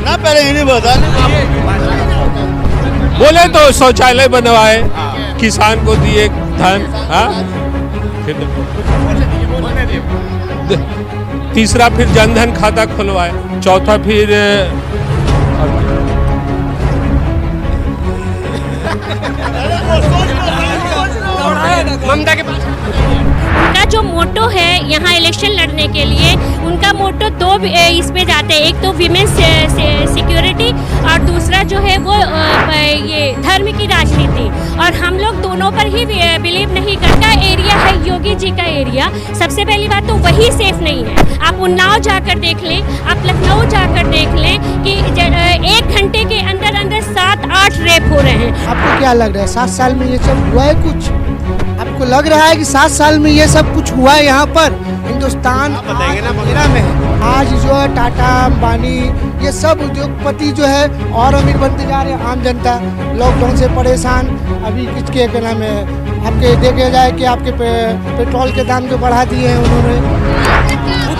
ना पहले इन्हें बता बोले तो शौचालय बनवाए, किसान को दिए धन, हाँ तीसरा फिर जनधन खाता खुलवाए, चौथा फिर ममता के उनका जो मोटो है यहाँ इलेक्शन लड़ने के लिए, उनका मोटो दो इस पे जाते हैं, एक तो विमेंस सिक्योरिटी और दूसरा जो है वो ये धर्म की राजनीति। और हम लोग दोनों पर ही बिलीव नहीं करता। एरिया है योगी जी का एरिया, सबसे पहली बात तो वही सेफ नहीं है। आप उन्नाव जाकर देख लें, आप लखनऊ जाकर देख लें कि 1 घंटे के अंदर अंदर 7-8 रेप हो रहे हैं। आपको क्या लग रहा है 7 साल में ये सब हुआ है कुछ? आपको लग रहा है कि 7 साल में ये सब कुछ हुआ है यहाँ पर? हिंदुस्तान अंधेरा में है। आज जो है टाटा, अंबानी, ये सब उद्योगपति जो है और अमीर बनते जा रहे हैं। आम जनता लॉकडाउन से परेशान। अभी किसके क्या नाम है, आपके देखे जाए कि आपके पेट्रोल के दाम जो बढ़ा दिए हैं उन्होंने।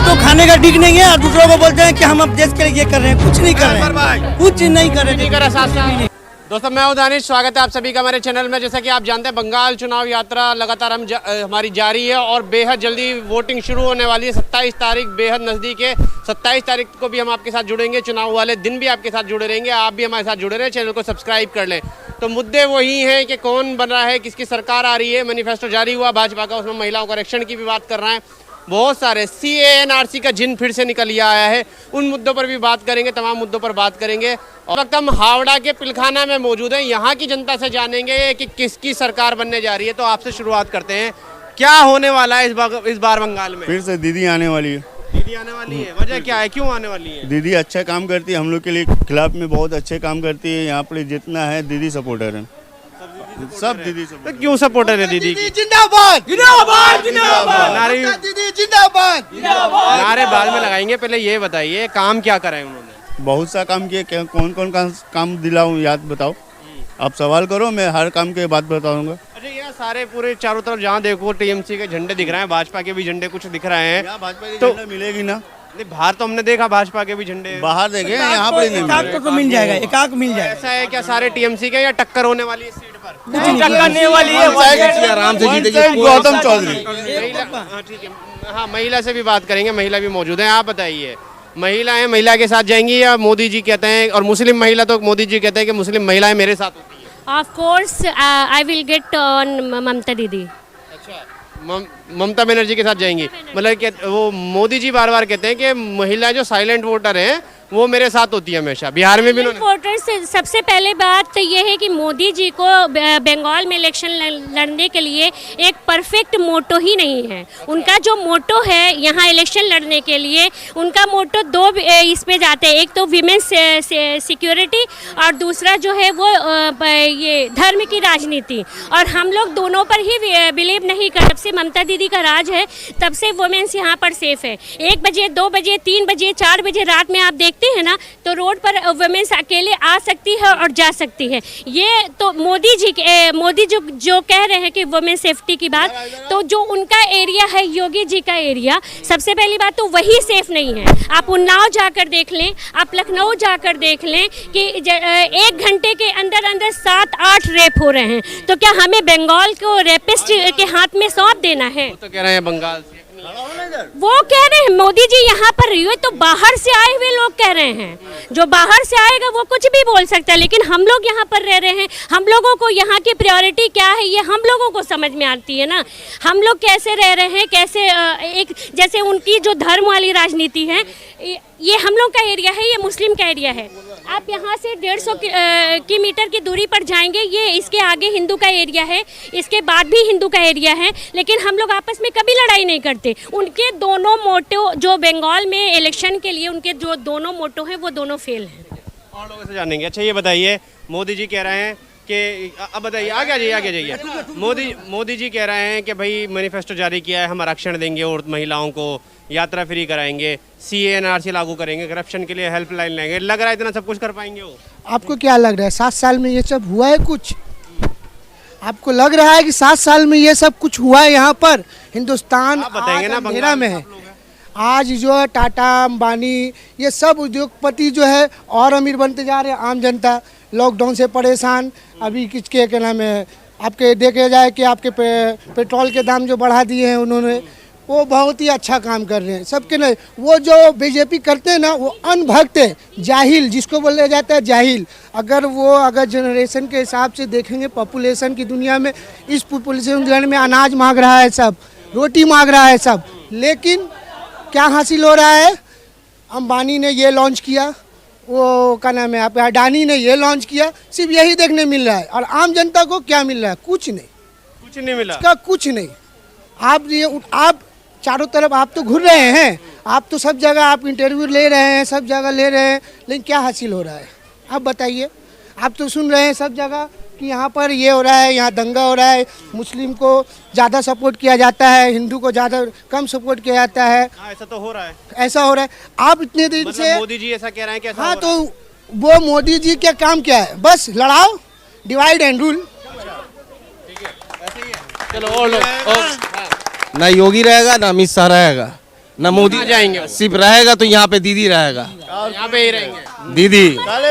तो खाने का ठीक नहीं है और दूसरों को बोलते हैं कि हम अब देश के लिए ये कर रहे हैं, कुछ नहीं कर रहे हैं, कुछ नहीं कर रहे हैं। दोस्तों मैं दानिश, स्वागत है आप सभी का हमारे चैनल में। जैसा कि आप जानते हैं बंगाल चुनाव यात्रा लगातार हमारी जारी है और बेहद जल्दी वोटिंग शुरू होने वाली है। 27 तारीख बेहद नज़दीक है। 27 तारीख को भी हम आपके साथ जुड़ेंगे, चुनाव वाले दिन भी आपके साथ जुड़े रहेंगे। आप भी हमारे साथ जुड़े रहें, चैनल को सब्सक्राइब कर लें। तो मुद्दे वही हैं कि कौन बन रहा है, किसकी सरकार आ रही है। मैनिफेस्टो जारी हुआ भाजपा का, उसमें महिलाओं का आरक्षण की भी बात कर रहे हैं। बहुत सारे CANRC का जिन फिर से निकल आया है, उन मुद्दों पर भी बात करेंगे, तमाम मुद्दों पर बात करेंगे। और वक्त हम हावड़ा के पिलखाना में मौजूद हैं, यहाँ की जनता से जानेंगे कि किसकी सरकार बनने जा रही है। तो आपसे शुरुआत करते हैं, क्या होने वाला है इस बार बंगाल में? फिर से दीदी आने वाली है। दीदी आने वाली है, वजह क्या है, क्यों आने वाली है? दीदी अच्छा काम करती है, हम लोग के लिए खिलाफ में बहुत अच्छे काम करती है। यहाँ पर जितना है दीदी सपोर्टर है, सब दीदी सपोर्टर। तो क्यों सपोर्टर है दीदी की? जिंदाबाद जिंदाबाद जिंदाबाद, नारे दीदी जिंदाबाद जिंदाबाद। नारे बाद में लगाएंगे, पहले ये बताइए काम क्या करा है उन्होंने? बहुत सा काम किया, कौन कौन का काम दिलाऊं याद बताओ। आप सवाल करो, मैं हर काम के बात बताऊंगा। अरे यार सारे पूरे चारों तरफ जहाँ देखो TMC के झंडे दिख रहे हैं, भाजपा के भी झंडे कुछ दिख रहे हैं। भाजपा की तो झंडा मिलेगी ना? नहीं, बाहर तो हमने देखा भाजपा के भी झंडे, बाहर देखे, यहाँ पर नहीं मिलेगा। तो मिल जाएगा, एकाक मिल जाएगा। ऐसा है क्या सारे TMC के, या टक्कर होने वाली है सीट पर? टक्कर वाली है, आराम से जीतेगी गौतम चौधरी। हाँ ठीक है, हाँ महिला से भी बात करेंगे, महिला भी मौजूद है। आप बताइए, महिलाएं महिला के साथ जाएंगी या मोदी जी कहते हैं, और मुस्लिम महिला तो मोदी जी कहते हैं कि मुस्लिम महिलाएं मेरे साथ होती है? Of course I will get on Mamata Didi. अच्छा, ममता बनर्जी के साथ जाएंगी, मतलब कि वो मोदी जी बार बार कहते हैं कि महिला जो साइलेंट वोटर हैं वो मेरे साथ होती है हमेशा। बिहार में भी वोटर्स, सबसे पहले बात तो ये है कि मोदी जी को बंगाल में इलेक्शन लड़ने के लिए एक परफेक्ट मोटो ही नहीं है। उनका जो मोटो है यहाँ इलेक्शन लड़ने के लिए, उनका मोटो दो इस पे जाते हैं, एक तो विमेंस सिक्योरिटी और दूसरा जो है वो ये धर्म की राजनीति। और हम लोग दोनों पर ही बिलीव नहीं कर, जब से ममता दीदी का राज है तब से वुमेन्स यहाँ पर सेफ है। 1 बजे 2 बजे 3 बजे 4 बजे रात में आप देखते हैं ना, तो रोड पर वुमेन्स अकेले आ सकती है और जा सकती है। ये तो मोदी जो कह रहे हैं कि वुमेन सेफ्टी की बात, तो जो उनका एरिया है योगी जी का एरिया, सबसे पहली बात तो वही सेफ नहीं है। आप उन्नाव जाकर देख लें, आप लखनऊ जाकर देख लें कि 1 घंटे के अंदर अंदर 7-8 रेप हो रहे हैं। तो क्या हमें बंगाल को रेपिस्ट के हाथ में सौंप देना है? वो तो कह रहे हैं बंगाल से, वो कह रहे हैं मोदी जी यहाँ पर रहिए, तो बाहर से आए हुए लोग कह रहे हैं। जो बाहर से आएगा वो कुछ भी बोल सकता है, लेकिन हम लोग यहाँ पर रह रहे हैं, हम लोगों को यहाँ की प्रायोरिटी क्या है ये हम लोगों को समझ में आती है ना। हम लोग कैसे रह रहे हैं, कैसे एक जैसे उनकी जो धर्म वाली राजनीति है, ये हम लोग का एरिया है, ये मुस्लिम का एरिया है। आप यहाँ से 150 मीटर की दूरी पर जाएंगे, ये इसके आगे हिंदू का एरिया है, इसके बाद भी हिंदू का एरिया है, लेकिन हम लोग आपस में कभी लड़ाई नहीं करते। उनके दोनों मोटो जो बंगाल में इलेक्शन के लिए उनके जो दोनों मोटो हैं वो दोनों फेल हैं। और लोगों से जानेंगे। अच्छा ये बताइए, मोदी जी कह रहे हैं कि, अब बताइए आगे जाइए। मोदी जी कह रहे हैं कि भाई मैनिफेस्टो जारी किया है, हम आरक्षण देंगे और महिलाओं को यात्रा फ्री कराएंगे, CANRC लागू करेंगे, करप्शन के लिए हेल्पलाइन लेंगे। लग रहा है इतना सब कुछ कर पाएंगे वो? आपको क्या लग रहा है 7 साल में ये सब हुआ है कुछ? आपको लग रहा है कि 7 साल में ये सब कुछ हुआ है यहाँ पर? हिंदुस्तान बताएंगे ना, अंधेरा में है। आज जो है टाटा अंबानी ये सब उद्योगपति जो है और अमीर बनते जा रहे हैं। आम जनता लॉकडाउन से परेशान। अभी किसके क्या नाम है, आपके देखे जाए कि आपके पेट्रोल के दाम जो बढ़ा दिए हैं उन्होंने, वो बहुत ही अच्छा काम कर रहे हैं सबके। नहीं, वो जो बीजेपी करते हैं ना, वो अनभक्त है, जाहिल जिसको बोला जाता है जाहिल। अगर जनरेशन के हिसाब से देखेंगे, पॉपुलेशन की दुनिया में, इस पॉपुलेशन में अनाज मांग रहा है सब, रोटी मांग रहा है सब, लेकिन क्या हासिल हो रहा है? अंबानी ने ये लॉन्च किया, वो क्या नाम है आप अडानी ने ये लॉन्च किया, सिर्फ यही देखने मिल रहा है। और आम जनता को क्या मिल रहा है? कुछ नहीं, कुछ नहीं मिला इसका कुछ नहीं। आप चारों तरफ आप तो घूर रहे हैं, आप तो सब जगह आप इंटरव्यू ले रहे हैं, सब जगह ले रहे हैं, लेकिन क्या हासिल हो रहा है आप बताइए। आप तो सुन रहे हैं सब जगह कि यहाँ पर ये हो रहा है, यहाँ दंगा हो रहा है, मुस्लिम को ज़्यादा सपोर्ट किया जाता है, हिंदू को ज़्यादा कम सपोर्ट किया जाता है। ऐसा तो हो रहा है, ऐसा हो रहा है। आप इतने दिन से मोदी जी ऐसा कह रहे हैं कि ऐसा हाँ, हो रहा है। तो वो मोदी जी का काम क्या है? बस लड़ाओ, डिवाइड एंड रूल। चलो और लोग ना योगी रहेगा ना अमित शाह रहेगा ना मोदी जाएंगे, सिर्फ रहेगा तो यहाँ पे दीदी रहेगा, यहाँ पे ही रहेंगे। दीदी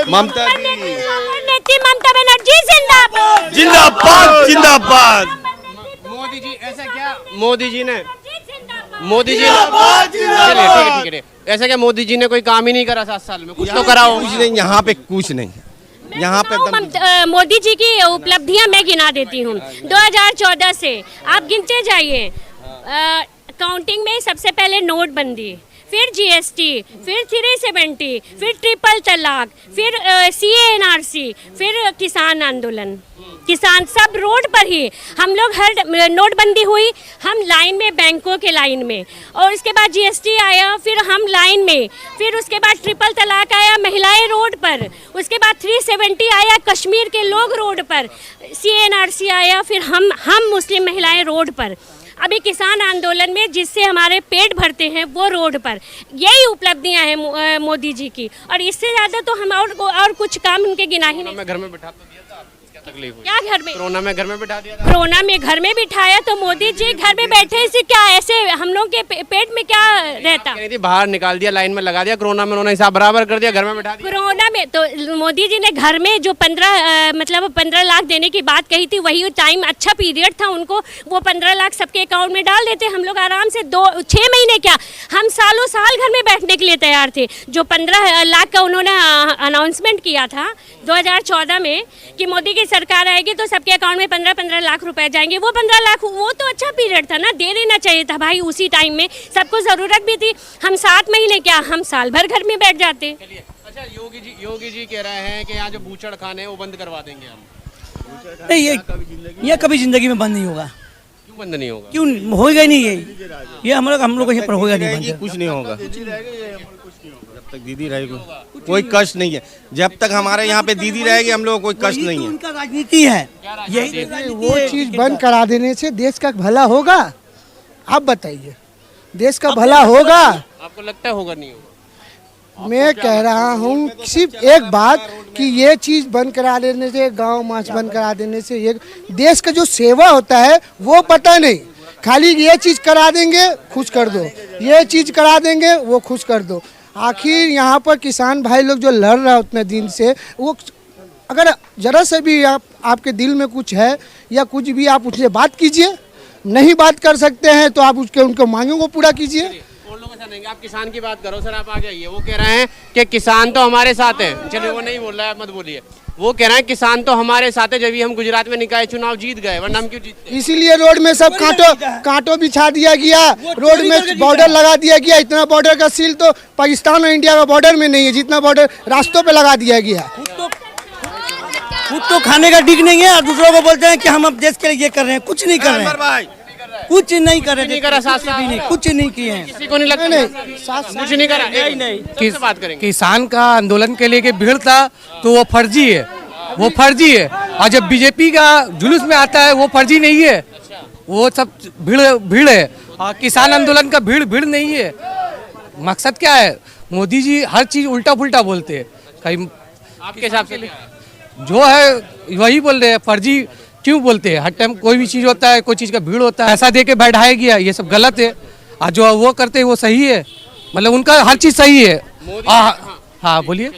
ममता दीदी नेत्री ममता बनर्जी जिंदाबाद। जिंदाबाद जिंदाबाद। मोदी जी ऐसा क्या, मोदी जी ने चलिए ठीक है, ऐसा क्या मोदी जी ने कोई काम ही नहीं करा 7 साल में? कुछ तो करा हो। कुछ नहीं, यहाँ पे कुछ नहीं, यहाँ पे मोदी जी की उपलब्धियां मैं गिना देती हूँ। 2014 से आप गिनते जाइए। काउंटिंग में सबसे पहले नोटबंदी, फिर जीएसटी, फिर 370, फिर ट्रिपल तलाक, फिर CA/NRC, फिर किसान आंदोलन। किसान सब रोड पर ही हम लोग, हर नोटबंदी हुई, हम लाइन में, बैंकों के लाइन में, और उसके बाद जीएसटी आया, फिर हम लाइन में, फिर उसके बाद ट्रिपल तलाक आया, महिलाएं रोड पर, उसके बाद 370 आया, कश्मीर के लोग रोड पर, CA/NRC आया, फिर हम मुस्लिम महिलाएं रोड पर, अभी किसान आंदोलन में जिससे हमारे पेट भरते हैं वो रोड पर। यही उपलब्धियां हैं मोदी जी की, और इससे ज़्यादा तो हम और कुछ काम उनके गिना ही नहीं। मैं घर में बिठा तो दिया था, क्या तकलीफ हुई? क्या घर में? कोरोना में घर में बिठा दिया था। कोरोना में घर में बिठाया तो मोदी जी घर में बैठे से क्या ऐसे हम लोग के पेट में क्या रहता? कह रही थी बाहर निकाल दिया, लाइन में लगा दिया, कोरोना में उन्होंने हिसाब बराबर कर दिया, घर में बिठा दिया। कोरोना में तो मोदी जी ने घर में जो 15 लाख देने की बात कही थी, वही टाइम अच्छा पीरियड था उनको, वो 15 लाख सबके अकाउंट में डाल देते, हम लोग आराम से 6 महीने क्या, हम सालों साल घर में बैठने के लिए तैयार थे। जो 15 लाख का उन्होंने अनाउंसमेंट किया था 2014 में कि मोदी की सरकार आएगी तो सबके अकाउंट में 15-15 लाख रुपए जाएंगे, वो 15 लाख, वो तो अच्छा पीरियड था ना, दे देना चाहिए था भाई उसी टाइम में, सबको ज़रूरत भी थी। हम 7 महीने क्या, हम साल भर घर में बैठ जाते। अच्छा, योगी जी कह रहे हैं कि यहाँ जो बूचड़ खाने हैं वो बंद करवा देंगे हम। नहीं, ये कभी जिंदगी में बंद नहीं होगा। क्यों बंद नहीं होगा? क्यों होगा ही नहीं? ये हम लोग यहाँ पर होगा नहीं बंद। कुछ नहीं होगा जब तक दीदी रहेगी, कोई कष्ट नहीं है। जब तक हमारे यहाँ पे दीदी रहेगी हम लोग को कोई कष्ट नहीं है। उनका राजनीति है, यही वो चीज़ बंद करा देने से देश का भला होगा? आप बताइए, देश का भला होगा? आपको लगता है होगा नहीं होगा? मैं कह रहा हूँ सिर्फ एक बात कि ये चीज़ बंद करा देने से, गांव मार्च बंद करा देने से, ये देश का जो सेवा होता है वो पता नहीं। खाली ये चीज़ करा देंगे खुश कर दो, ये चीज़ करा देंगे वो खुश कर दो। आखिर यहाँ पर किसान भाई लोग जो लड़ रहा है उतने दिन से, वो अगर ज़रा से भी आपके दिल में कुछ है या कुछ भी, आप उससे बात कीजिए। नहीं बात कर सकते हैं तो आप उनको मांगों को पूरा कीजिए। आप किसान की बात करो सर, आप आगे आइए। वो कह रहे हैं कि किसान तो हमारे साथ है। चलिए, वो नहीं बोल रहा है, मत बोलिए। वो कह रहे हैं किसान तो हमारे साथ है, जब भी हम गुजरात में निकाय चुनाव जीत गए, वरना हम क्यों जीतते? इसीलिए रोड में सब कांटों बिछा दिया गया, रोड में बॉर्डर लगा दिया गया। इतना बॉर्डर का सील तो पाकिस्तान और इंडिया का बॉर्डर में नहीं है जितना बॉर्डर रास्तों पे लगा दिया गया। खुद तो खाने का ठीक नहीं है और दूसरों को बोलते हैं कि हम अब देश के लिए ये कर रहे हैं। कुछ नहीं कर रहे हैं, कुछ नहीं कर रहे, नहीं करा, कुछ नहीं किए हैं। किसी को नहीं लगता कुछ नहीं करा। नहीं, बात करेंगे। किसान का आंदोलन के लिए भीड़ था तो वो फर्जी है, वो फर्जी है। और जब बीजेपी का जुलूस में आता है वो फर्जी नहीं है, वो सब भीड़ है। और किसान आंदोलन का भीड़ नहीं है। मकसद क्या है? मोदी जी हर चीज उल्टा पुल्टा बोलते हैं। कहीं आपके हिसाब से जो है वही बोल रहे हैं, फर्जी क्यों बोलते हैं? हर टाइम कोई भी चीज होता है, कोई चीज का भीड़ होता है, ऐसा दे के बैठाया गया, ये सब गलत है। और जो वो करते हैं वो सही है। मतलब उनका हर चीज सही है। हाँ बोलिए।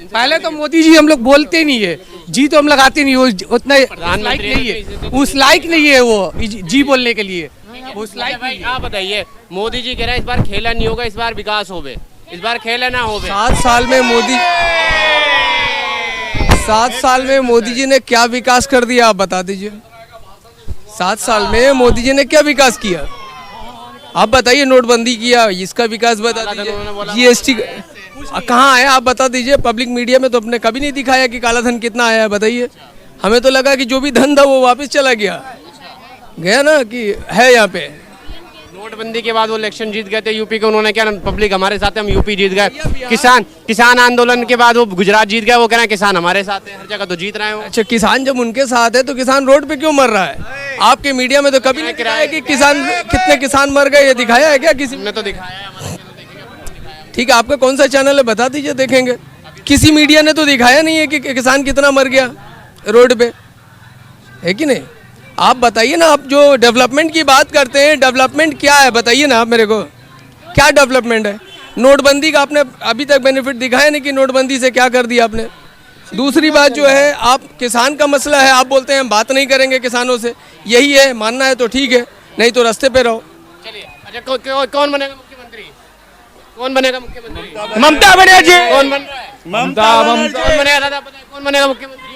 पहले तो मोदी जी हम लोग बोलते नहीं है, जी तो हम लगाते नहीं, वो उतना उस लायक नहीं है, उस लायक नहीं है वो जी बोलने के लिए, वो उस लायक नहीं है। आप बताइए, मोदी जी कह रहे हैं इस बार खेला नहीं होगा, इस बार विकास होवे, इस बार खेला ना होवे। 7 साल में मोदी जी ने क्या विकास कर दिया, आप बता दीजिए। 7 साल में मोदी जी ने क्या विकास किया, आप बताइए। नोटबंदी किया, इसका विकास बता दीजिए। जीएसटी कहाँ आया, आप बता दीजिए। पब्लिक मीडिया में तो अपने कभी नहीं दिखाया कि काला धन कितना आया है, बताइए। हमें तो लगा कि जो भी धन था वो वापस चला गया ना, कि है यहाँ पे। नोटबंदी के बाद वो इलेक्शन जीत गए थे यूपी के, उन्होंने क्या पब्लिक हमारे साथ है, हम यूपी जीत गए। किसान आंदोलन के बाद वो गुजरात जीत गए, वो कह रहे हैं किसान हमारे साथ है, हर जगह तो जीत रहे हो। अच्छा, किसान जब उनके साथ है तो किसान रोड पे क्यों मर रहा है? आपके मीडिया में तो कभी नहीं दिखाया कि कितने किसान मर गए, ये दिखाया है क्या किसी ने? तो दिखाया। ठीक है, आपका कौन सा चैनल है बता दीजिए, देखेंगे। किसी मीडिया ने तो दिखाया नहीं है कि किसान कितना मर गया रोड पे, है कि नहीं? आप बताइए ना, आप जो डेवलपमेंट की बात करते हैं, डेवलपमेंट क्या है बताइए ना आप मेरे को, क्या डेवलपमेंट है? नोटबंदी का आपने अभी तक बेनिफिट दिखाया नहीं कि नोटबंदी से क्या कर दिया आपने। दूसरी बात जो है, आप किसान का मसला है, आप बोलते हैं हम बात नहीं करेंगे किसानों से, यही है, मानना है तो ठीक है, नहीं तो रास्ते पे रहो। चलिए, अच्छा कौन बनेगा मुख्यमंत्री? कौन बनेगा मुख्यमंत्री? ममता बनर्जी। कौन बन रहा है? ममता। कौन बनेगा दादा, पता है कौन बनेगा मुख्यमंत्री?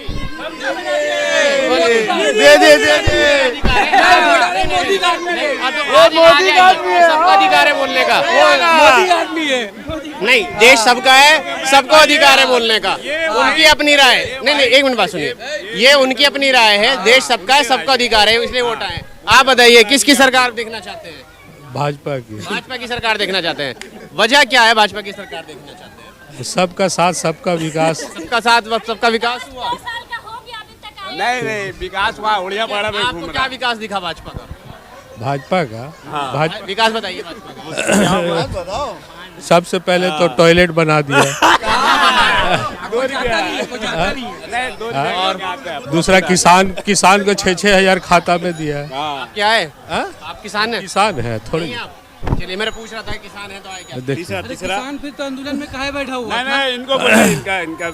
सबका अधिकार है बोलने का। मोदी आदमी है। नहीं, देश सबका है, सबको अधिकार है बोलने का। उनकी अपनी राय। नहीं, एक मिनट बात सुनिए, ये उनकी अपनी राय है, देश सबका है, सबका अधिकार है, इसलिए वोट आए। आप बताइए, किसकी सरकार देखना चाहते हैं? भाजपा की सरकार देखना चाहते हैं। वजह क्या है भाजपा की सरकार देखना चाहते हैं? सबका साथ सबका विकास। सबका साथ सबका विकास हुआ? नहीं विकास हुआ, उड़िया पाड़ा में आपको क्या विकास दिखा भाजपा का? भाजपा का विकास बताइए भाजपा का। सबसे पहले तो टॉयलेट बना दिया, और दूसरा किसान को 6-6 हजार खाता में दिया है। क्या है? आप किसान हैं? किसान है थोड़ी। चलिए, मेरा पूछ रहा था किसान है तो आए क्या? तीसरा फिर तो आंदोलन में काहे बैठा हुआ? नहीं इनको बोलिए, इनका अपना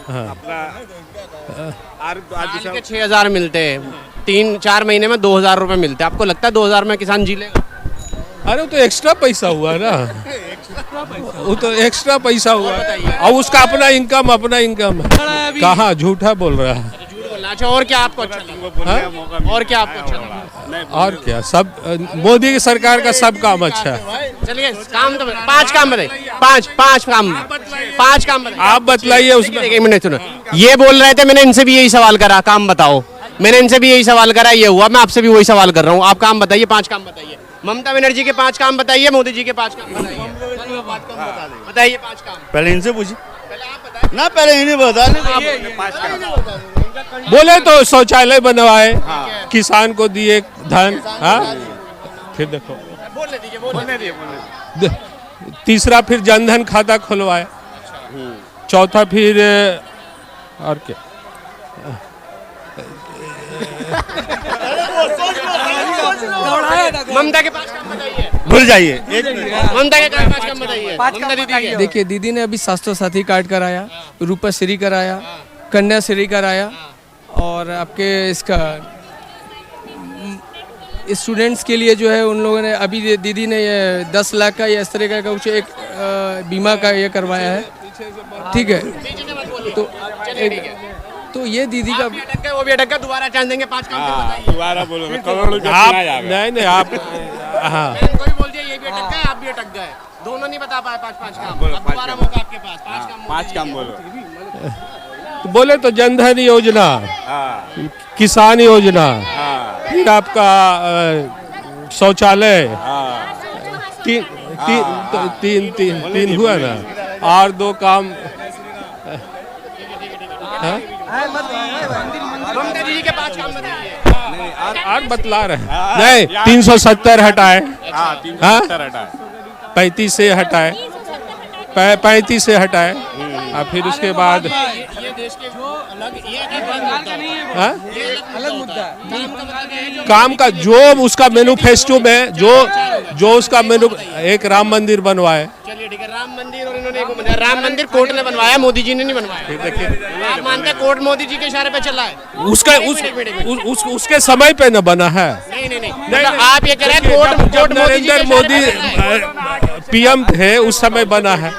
साल के 6,000 मिलते हैं, 3-4 महीने में 2,000 रुपए मिलते हैं। आपको लगता है 2,000 में किसान जी लेगा? अरे वो तो एक्स्ट्रा पैसा हुआ ना, वो तो एक्स्ट्रा पैसा हुआ, और उसका अपना इनकम कहाँ झूठा बोल रहा है। अच्छा, और क्या आपको अच्छा लगा? और क्या आपको अच्छा लगा? और क्या, सब मोदी की सरकार का सब काम अच्छा है। चलिए, काम तो 5 काम बताइए, 5 काम बताइए। आप बतलाइए उसमें। एक मिनट सुनो, ये बोल रहे थे, मैंने इनसे भी यही सवाल करा, काम बताओ। मैंने इनसे भी यही सवाल करा, ये हुआ, मैं आपसे भी वही सवाल कर रहा हूँ। आप काम बताइए, 5 काम बताइए। ममता बनर्जी के 5 काम बताइए, मोदी जी के 5 काम बताइए। बताइए 5 काम। पहले इनसे पूछिए ना, पहले इन्हें बता बोले तो शौचालय बनवाए, किसान को दिए धन। हाँ, फिर देखो, तीसरा फिर जनधन खाता खुलवाए, चौथा फिर और क्या, ममता के 5 काम बताइए। भूल जाइए। ममता के 5 काम बताइए। देखिए, दीदी ने अभी स्वास्थ्य साथी कार्ड कराया, रूपश्री कराया, कन्याश्री कराया, और आपके इसका स्टूडेंट्स के लिए जो है उन लोगों ने अभी दीदी ने ये 10 लाख का या इस तरह का कुछ एक बीमा का ये करवाया है। ठीक है, तो ये दीदी का वो भी अटक गया, दोबारा चांस देंगे। 5 काम बताइए। दोबारा बोलो, करोड़ों का आप चुनाव आएगा। नहीं आप, हाँ, इनको भी बोल दिया, ये भी अटक गए, आप भी अटक गए, दोनों नहीं बता पाए 5 काम। अब दोबारा मौका आपके पास, 5 काम बोलो। तो बोले तो जनधन योजना, किसान योजना, फिर आपका शौचालय, तीन हुआ ना, और 2 काम। ममता दीदी के 5 काम बताइए। और बतला रहे नहीं, 370 हटाए, 370 हटाए, 35 से हटाए, 35 से हटाए, और फिर उसके बाद ये देश के जो अलग ये हाँ? अलग मुद्दा है। काम का जो उसका मैनिफेस्टो में जो उसका मेनू, एक राम मंदिर बनवाए। चलिए ठीक है, राम मंदिर और इन्होंने एक बनाया। राम मंदिर कोर्ट ने बनवाया, मोदी जी ने नहीं बनवाया। देखिए आप मानते हैं कोर्ट मोदी जी के इशारे पे चला है? उसके समय पे न बना है। नहीं मतलब आप ये कह रहे हैं कोर्ट जब नरेंद्र मोदी पीएम थे उस समय बना है।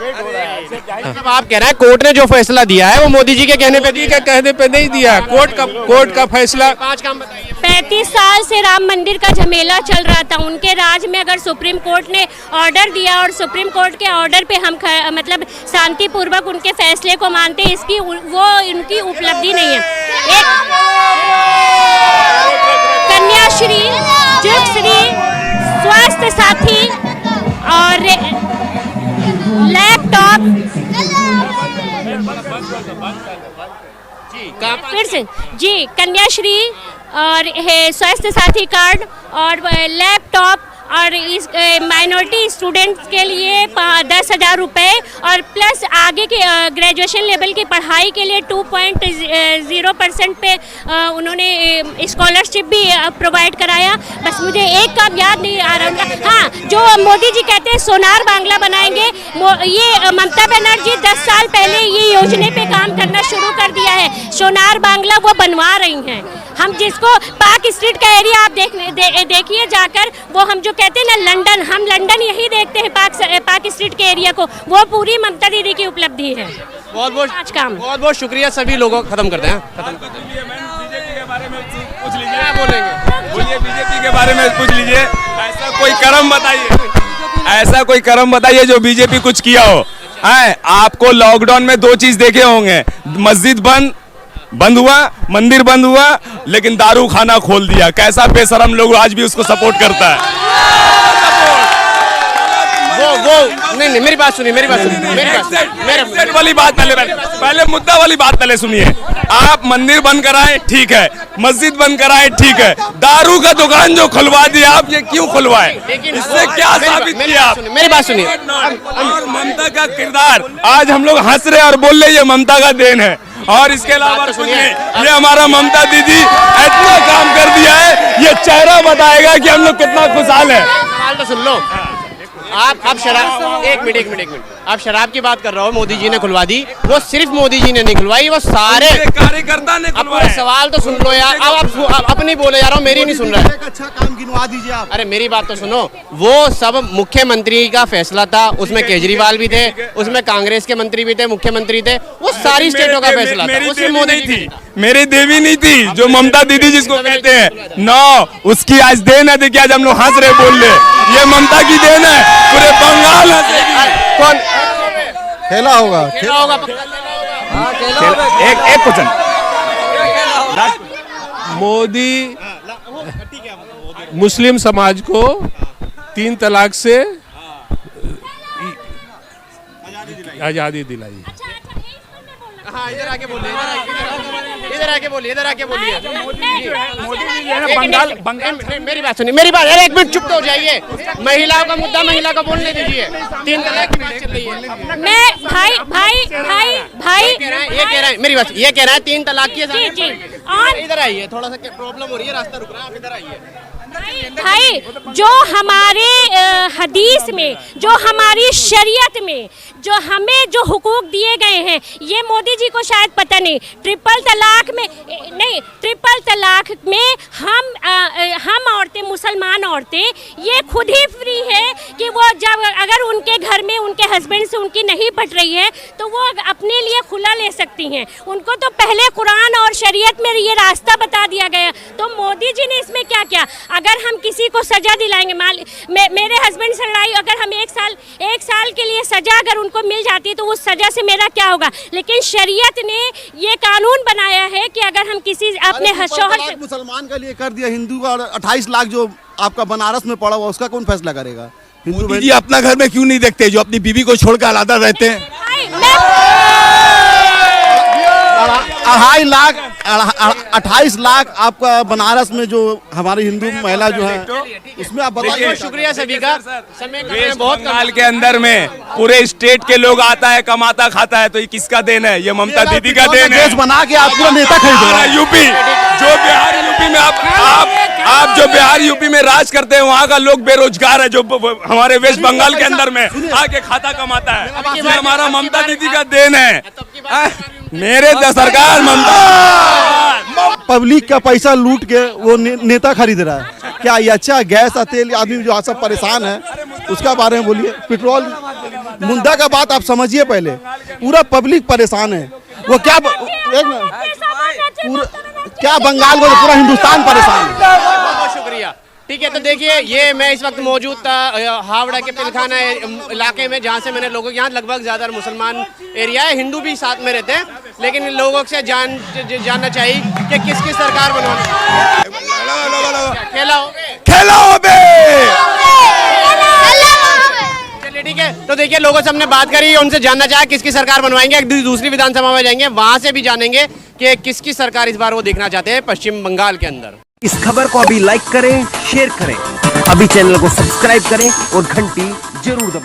जब आप कह रहे हैं कोर्ट ने जो फैसला दिया है वो मोदी जी के कहने पे नहीं दिया है। कोर्ट का फैसला। 5 काम बताइए। 35 साल से राम मंदिर का झमेला चल रहा था। उनके राज में अगर सुप्रीम कोर्ट ने ऑर्डर दिया और सुप्रीम कोर्ट के ऑर्डर पे हम मतलब शांतिपूर्वक उनके फैसले को मानते हैं, इसकी वो उनकी उपलब्धि नहीं है। एक कन्याश्री, जुगश्री, स्वास्थ्य साथी और लैपटॉप, फिर से जी, कन्याश्री और स्वास्थ्य साथी कार्ड और लैपटॉप और इस माइनॉरिटी स्टूडेंट्स के लिए 10,000 रुपये और प्लस आगे के ग्रेजुएशन लेवल की पढ़ाई के लिए 2.0% पे उन्होंने स्कॉलरशिप भी प्रोवाइड कराया। बस मुझे एक काम याद नहीं आ रहा उनका। हाँ, जो मोदी जी कहते हैं सोनार बांग्ला बनाएंगे, ये ममता बनर्जी 10 साल पहले ये योजना पे काम करना शुरू कर दिया है। सोनार बांग्ला वो बनवा रही हैं। हम जिसको पार्क स्ट्रीट का एरिया आप देखिए जाकर, वो हम जो कहते हैं ना लंदन, हम लंदन यही देखते हैं पार्क स्ट्रीट के एरिया को, वो पूरी ममता दीदी की उपलब्धि है। बहुत शुक्रिया सभी लोगों को। खत्म करते हैं। बीजेपी के बारे में पूछ लीजिए। क्या बोलेंगे? बोलिए, बीजेपी के बारे में पूछ लीजिए। ऐसा कोई कर्म बताइए, ऐसा कोई कर्म बताइए जो बीजेपी कुछ किया हो। आपको लॉकडाउन में 2 चीज देखे होंगे, मस्जिद बंद हुआ, मंदिर बंद हुआ, लेकिन दारू खाना खोल दिया। कैसा बेशरम लोग आज भी उसको सपोर्ट करता है। वो नहीं, मेरी बात सुनिए, मेरी वाली बात पहले मुद्दा वाली बात पहले सुनिए। आप मंदिर बंद कराएं ठीक है, मस्जिद बंद कराएं ठीक है, दारू का दुकान जो खुलवा दिया आप, ये क्यों खुलवाए? इससे क्या साबित किया आप? मेरी बात सुनिए। और ममता का किरदार, आज हम लोग हंस रहे और बोल रहे ये ममता का देन है। और इसके अलावा सुनिए, ये हमारा ममता दीदी इतना काम कर दिया है, ये चेहरा बताएगा कि हम लोग कितना खुशहाल है। सवाल तो सुन लो। आप शराब, एक मिनट, आप शराब की बात कर रहे हो, मोदी जी ने खुलवा दी। वो सिर्फ मोदी जी ने नहीं खुलवाई, वो सारे कार्यकर्ता ने खुलवाया। सवाल तो सुन लो यार। अब आप अपनी बोले जा रहा हूँ, मेरी नहीं सुन रहा है। अच्छा काम गिनवा दीजिए आप। अरे मेरी बात तो सुनो। वो सब मुख्यमंत्री का फैसला था, उसमें केजरीवाल भी थे, उसमें कांग्रेस के मंत्री भी थे, मुख्यमंत्री थे, वो सारी स्टेटों का फैसला था। उसमें मोदी थी, मेरी देवी नहीं थी जो ममता दीदी जिसको कहते हैं। नो, उसकी आज देन है। देखिए आज हम लोग हंस रहे, बोल रहे, ये ममता की देन है। पूरे बंगाल कौन खेला होगा? एक क्वेश्चन। मोदी मुस्लिम समाज को 3 तलाक से आजादी दिलाई। हाँ, इधर आके बोलिए, इधर आके बोलिए। मेरी बात सुनिए, मेरी बात। अरे एक मिनट चुप तो हो जाइए। महिलाओं का मुद्दा महिला को बोलने दीजिए। 3 तलाक की बात चल रही है। मैं भाई ये कह रहा है, मेरी बात, ये कह रहा है 3 तलाक की। जी। इधर आइए, थोड़ा सा प्रॉब्लम हो रही है, रास्ता रुक रहा है, आप इधर आइए। भाई, जो हमारे हदीस में, जो हमारी शरीयत में, जो हमें जो हुकूक दिए गए हैं, ये मोदी जी को शायद पता नहीं। ट्रिपल तलाक में हम औरतें, मुसलमान औरतें, ये खुद ही फ्री है कि वो जब अगर उनके घर में उनके हस्बैंड से उनकी नहीं पट रही है तो वो अपने लिए खुला ले सकती हैं। उनको तो पहले कुरान और शरीयत में ये रास्ता बता दिया गया। तो मोदी जी ने इसमें क्या किया? अगर हम किसी को सजा दिलाएंगे, मेरे हस्बैंड से लड़ाई, अगर हम एक साल के लिए सजा अगर उनको मिल जाती है तो उस सजा से मेरा क्या होगा? लेकिन शरीयत ने ये कानून बनाया है कि अगर हम किसी अपने शौहर से, मुसलमान के लिए कर दिया, हिंदू का 28 लाख जो आपका बनारस में पड़ा हुआ, उसका कौन फैसला करेगा? हिंदू जी अपना घर में क्यों नहीं देखते जो अपनी बीवी को छोड़कर अलग रहते हैं? 28 लाख आपका बनारस में जो हमारी हिंदू महिला जो है उसमें आप बताइए। बहुत शुक्रिया सभी का, समय का वेस्ट बहुत बंगाल के अंदर में पूरे स्टेट के लोग आता है, कमाता खाता है, तो ये किसका देन है? ये ममता दीदी का देन है। देश बना के आप पूरा नेता खरीद रहे हैं। यूपी जो बिहार यूपी में आप जो बिहार यूपी में राज करते हैं, वहाँ का लोग बेरोजगार है, जो हमारे वेस्ट बंगाल के अंदर में आके खाता कमाता है। ये हमारा ममता दीदी का देन है। मेरे सरकार ममता पब्लिक का पैसा लूट के वो नेता खरीद रहा है। क्या ये अच्छा? गैस और तेल, आदमी जो सब परेशान है उसका बारे में बोलिए। पेट्रोल मुद्दा का बात आप समझिए पहले। पूरा पब्लिक परेशान है। वो क्या क्या बंगाल को पूरा हिंदुस्तान परेशान है। बहुत शुक्रिया। ठीक है, तो देखिए ये मैं इस वक्त मौजूद था हावड़ा के पिलखाना इलाके में, जहाँ से मैंने लोगों, यहाँ लगभग ज़्यादा मुसलमान एरिया है, हिंदू भी साथ में रहते हैं, लेकिन लोगों से जानना चाहिए कि किसकी सरकार बनवानी। खेला हो बे। चलिए ठीक है, तो देखिए लोगों से हमने बात करी, उनसे जानना चाहा किसकी सरकार बनवाएंगे। एक दूसरी विधानसभा में जाएंगे, वहाँ से भी जानेंगे कि किसकी सरकार इस बार वो देखना चाहते हैं पश्चिम बंगाल के अंदर। इस खबर को अभी लाइक करें, शेयर करें, अभी चैनल को सब्सक्राइब करें और घंटी जरूर दबाएं।